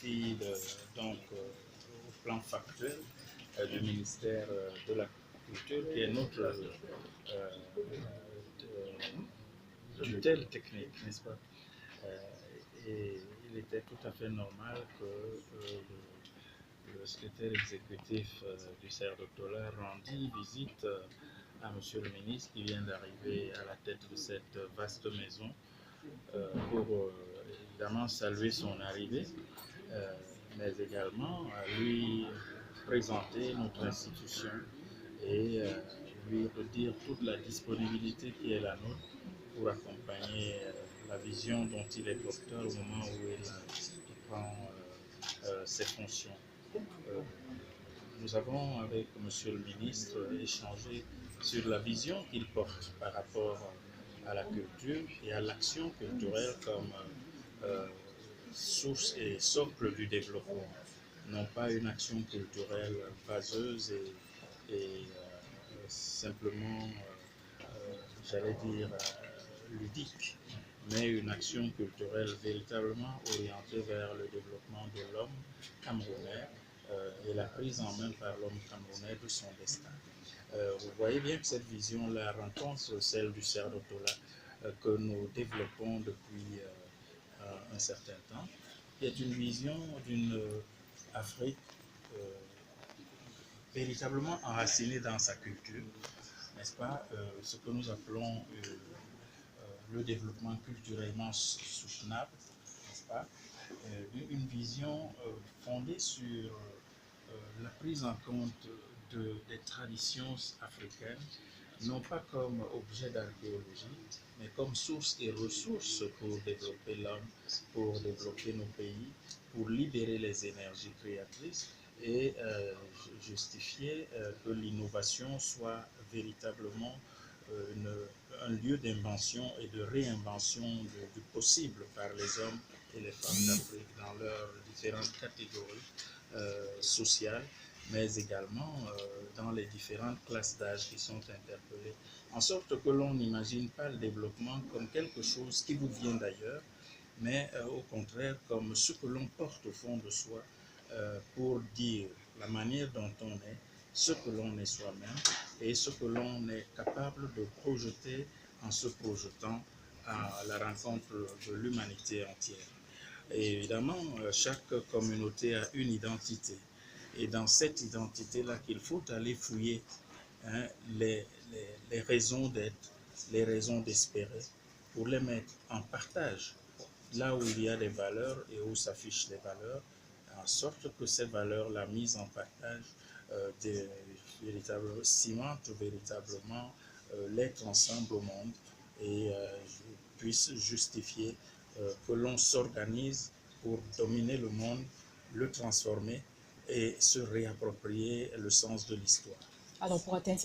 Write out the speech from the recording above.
défis au plan factuel du ministère de la Culture, qui est notre tutelle technique, n'est-ce pas? Et il était tout à fait normal que le secrétaire exécutif du CERDOTOLA rendit visite à Monsieur le ministre qui vient d'arriver à la tête de cette vaste maison pour évidemment saluer son arrivée, mais également à lui présenter notre institution et lui redire toute la disponibilité qui est la nôtre pour accompagner la vision dont il est porteur au moment où il prend ses fonctions. Nous avons, avec Monsieur le ministre, échangé sur la vision qu'il porte par rapport à la culture et à l'action culturelle comme source et socle du développement. Non pas une action culturelle vaseuse et simplement, j'allais dire, ludique, mais une action culturelle véritablement orientée vers le développement de l'homme camerounais et la prise en main par l'homme camerounais de son destin. Vous voyez bien que cette vision-là rencontre celle du CERDOTOLA que nous développons depuis un certain temps, qui est une vision d'une Afrique véritablement enracinée dans sa culture, n'est-ce pas, ce que nous appelons le développement culturellement soutenable, n'est-ce pas, une vision fondée sur la prise en compte des traditions africaines, non pas comme objet d'archéologie, mais comme source et ressources pour développer l'homme, pour développer nos pays, pour libérer les énergies créatrices et justifier que l'innovation soit véritablement un lieu d'invention et de réinvention du possible par les hommes et les femmes d'Afrique dans leurs différentes catégories sociales, mais également dans les différentes classes d'âge qui sont interpellées, en sorte que l'on n'imagine pas le développement comme quelque chose qui vous vient d'ailleurs, mais au contraire comme ce que l'on porte au fond de soi pour dire la manière dont on est, ce que l'on est soi-même et ce que l'on est capable de projeter en se projetant à la rencontre de l'humanité entière. Et évidemment, chaque communauté a une identité. Et dans cette identité-là qu'il faut aller fouiller les raisons d'être, les raisons d'espérer, pour les mettre en partage, là où il y a des valeurs et où s'affichent les valeurs, en sorte que ces valeurs, la mise en partage, cimentent véritablement l'être ensemble au monde et puisse justifier que l'on s'organise pour dominer le monde, le transformer et se réapproprier le sens de l'histoire. Alors, pour atteindre